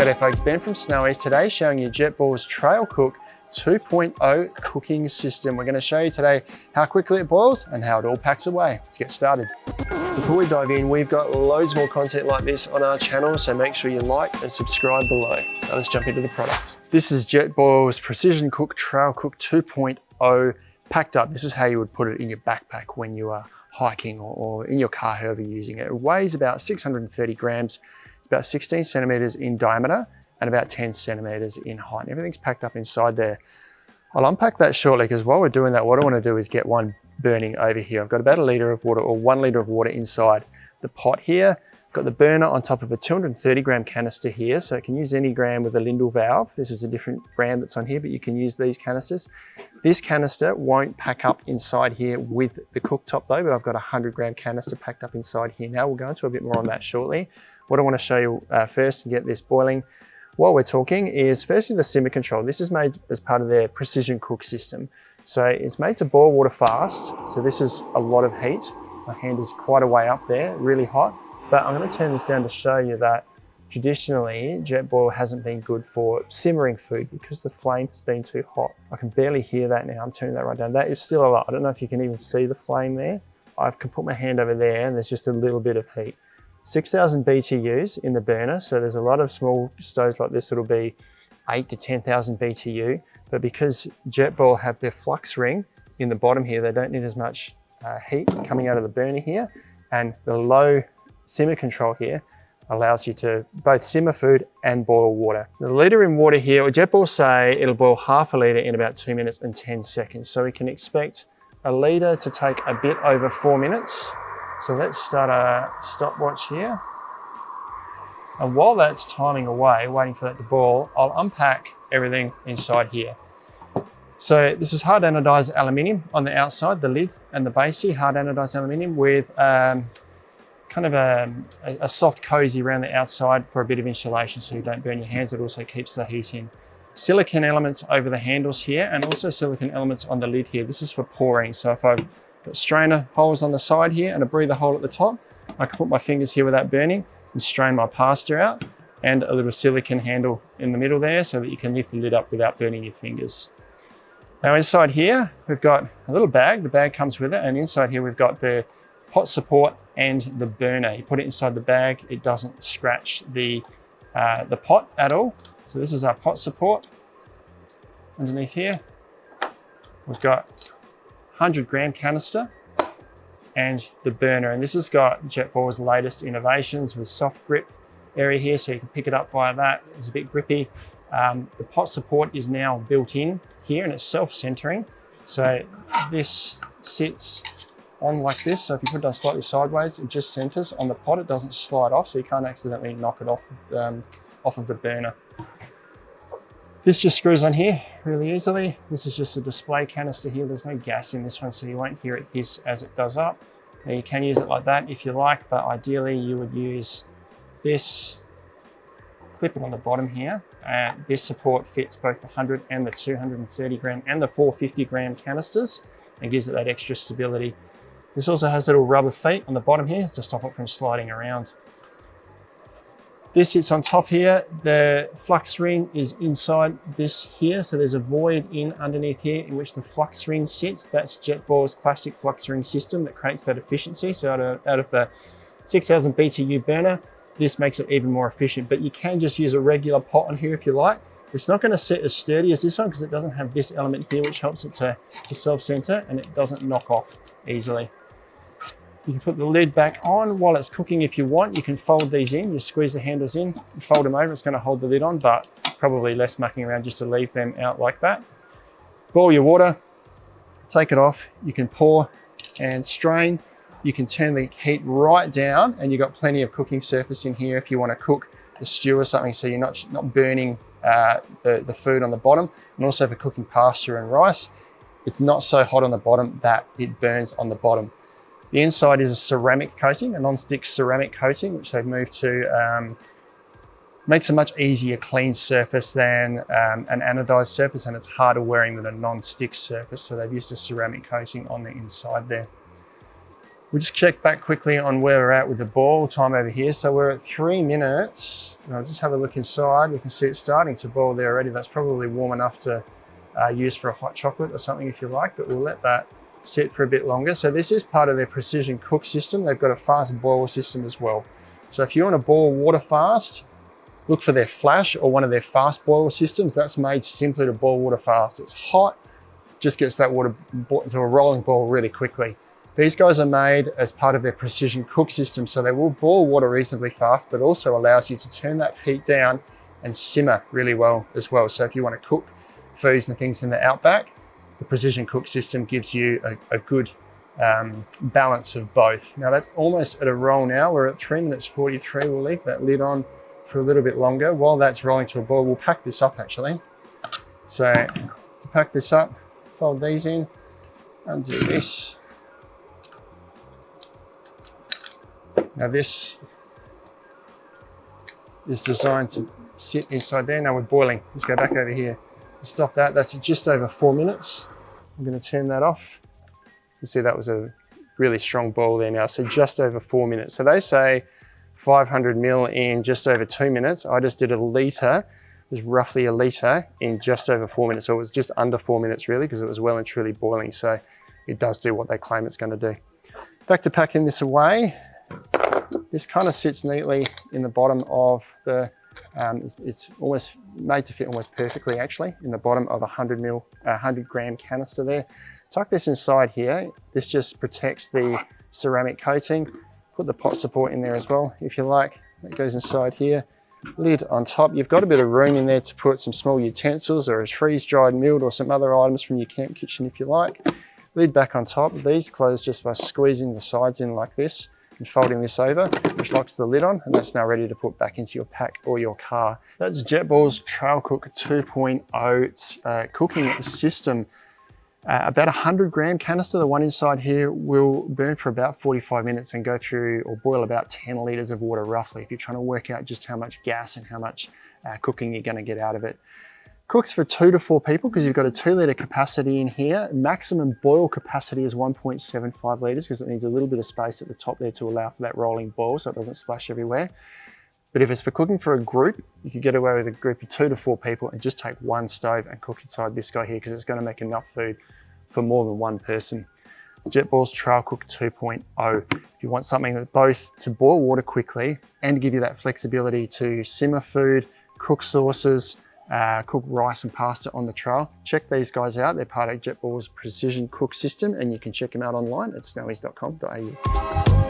G'day folks, Ben from Snowies today showing you JetBoil's TrailCook 2.0 cooking system. We're going to show you today how quickly it boils and how it all packs away. Let's get started. Before we dive in, we've got loads more content like this on our channel, so make sure you like and subscribe below. Now let's jump into the product. This is JetBoil's Precision Cook TrailCook 2.0 packed up. This is how you would put it in your backpack when you are hiking or in your car, however you're using it. It weighs about 630 grams. It's about 16 centimeters in diameter and about 10 centimeters in height. Everything's packed up inside there. I'll unpack that shortly because while we're doing that, what I want to do is get one burning over here. I've got about 1 litre of water or 1 litre of water inside the pot here. Got the burner on top of a 230 gram canister here, so it can use any gram with a Lindell valve. This is a different brand that's on here, but you can use these canisters. This canister won't pack up inside here with the cooktop though, but I've got a 100 gram canister packed up inside here now. We'll go into a bit more on that shortly. What I want to show you first to get this boiling while we're talking is firstly the simmer control. This is made as part of their precision cook system. So it's made to boil water fast. So this is a lot of heat. My hand is quite a way up there, really hot. But I'm going to turn this down to show you that traditionally JetBoil hasn't been good for simmering food because the flame has been too hot. I can barely hear that now. I'm turning that right down. That is still a lot. I don't know if you can even see the flame there. I can put my hand over there and there's just a little bit of heat. 6,000 BTUs in the burner. So there's a lot of small stoves like this that'll be 8 to 10,000 BTU. But because JetBoil have their FluxRing in the bottom here, they don't need as much heat coming out of the burner here. And the low simmer control here allows you to both simmer food and boil water. The litre in water here, or JetBoil say it'll boil half a litre in about 2 minutes and 10 seconds. So we can expect a litre to take a bit over 4 minutes. So let's start a stopwatch here. And while that's timing away, waiting for that to boil, I'll unpack everything inside here. So this is hard anodized aluminium on the outside, the lid and the base here, hard anodized aluminium with kind of a soft cozy around the outside for a bit of insulation so you don't burn your hands. It also keeps the heat in. Silicone elements over the handles here and also silicone elements on the lid here. This is for pouring. So if I've got strainer holes on the side here and a breather hole at the top, I can put my fingers here without burning and strain my pasta out, and a little silicone handle in the middle there so that you can lift the lid up without burning your fingers. Now inside here, we've got a little bag. The bag comes with it, and inside here we've got the pot support and the burner. You put it inside the bag, it doesn't scratch the pot at all. So this is our pot support. Underneath here, we've got 100 gram canister and the burner. And this has got JetBoil's latest innovations with soft grip area here, so you can pick it up via that. It's a bit grippy. The pot support is now built in here and it's self-centering. So this sits on like this. So if you put it on slightly sideways, it just centers on the pot. It doesn't slide off, so you can't accidentally knock it off of the burner. This just screws on here really easily. This is just a display canister here. There's no gas in this one, so you won't hear it hiss as it does up. Now you can use it like that if you like, but ideally you would use this, clip it on the bottom here. This support fits both the 100 and the 230 gram and the 450 gram canisters and gives it that extra stability. This also has little rubber feet on the bottom here to stop it from sliding around. This sits on top here. The FluxRing is inside this here. So there's a void in underneath here in which the FluxRing sits. That's JetBoil's classic FluxRing system that creates that efficiency. So out of the 6,000 BTU burner, this makes it even more efficient, but you can just use a regular pot on here if you like. It's not going to sit as sturdy as this one because it doesn't have this element here, which helps it to self-center, and it doesn't knock off easily. You can put the lid back on while it's cooking if you want. You can fold these in, you squeeze the handles in, you fold them over, it's going to hold the lid on, but probably less mucking around just to leave them out like that. Boil your water, take it off, you can pour and strain. You can turn the heat right down and you've got plenty of cooking surface in here if you want to cook a stew or something, so you're not burning the food on the bottom. And also for cooking pasta and rice, it's not so hot on the bottom that it burns on the bottom. The inside is a ceramic coating, a non-stick ceramic coating, which they've moved to. Makes a much easier clean surface than an anodized surface, and it's harder wearing than a non-stick surface. So they've used a ceramic coating on the inside there. We'll just check back quickly on where we're at with the boil time over here. So we're at 3 minutes And I'll just have a look inside. We can see it's starting to boil there already. That's probably warm enough to use for a hot chocolate or something if you like, but we'll let that sit for a bit longer. So this is part of their precision cook system. They've got a fast boil system as well. So if you want to boil water fast, look for their flash or one of their fast boil systems. That's made simply to boil water fast. It's hot, just gets that water to a rolling boil really quickly. These guys are made as part of their precision cook system, so they will boil water reasonably fast, but also allows you to turn that heat down and simmer really well as well. So if you want to cook foods and things in the outback, the precision cook system gives you a good balance of both. Now that's almost at a roll now. We're at 3 minutes 43. We'll leave that lid on for a little bit longer. While that's rolling to a boil, we'll pack this up actually. So to pack this up, fold these in, undo this. Now this is designed to sit inside there. Now we're boiling. Let's go back over here. Stop that. That's just over 4 minutes. I'm going to turn that off. You see that was a really strong boil there now. So just over 4 minutes. So they say 500 ml in just over 2 minutes. I just did a litre. It was roughly a litre in just over 4 minutes. So it was just under 4 minutes really, because it was well and truly boiling. So it does do what they claim it's going to do. Back to packing this away. This kind of sits neatly in the bottom of the, it's almost made to fit almost perfectly actually in the bottom of a 100 gram canister there. Tuck this inside here. This just protects the ceramic coating. Put the pot support in there as well, if you like. That goes inside here. Lid on top. You've got a bit of room in there to put some small utensils or a freeze-dried milled or some other items from your camp kitchen if you like. Lid back on top. These close just by squeezing the sides in like this and folding this over, which locks the lid on, and that's now ready to put back into your pack or your car. That's JetBoil's TrailCook 2.0 cooking system. About 100 gram canister, the one inside here, will burn for about 45 minutes and go through or boil about 10 litres of water roughly, if you're trying to work out just how much gas and how much cooking you're going to get out of it. Cooks for 2 to 4 people because you've got a 2 litre capacity in here. Maximum boil capacity is 1.75 litres because it needs a little bit of space at the top there to allow for that rolling boil so it doesn't splash everywhere. But if it's for cooking for a group, you could get away with a group of 2 to 4 people and just take one stove and cook inside this guy here because it's going to make enough food for more than one person. JetBoil's TrailCook 2.0. If you want something that both to boil water quickly and give you that flexibility to simmer food, cook sauces, cook rice and pasta on the trail, check these guys out. They're part of JetBoil's precision cook system and you can check them out online at snowies.com.au.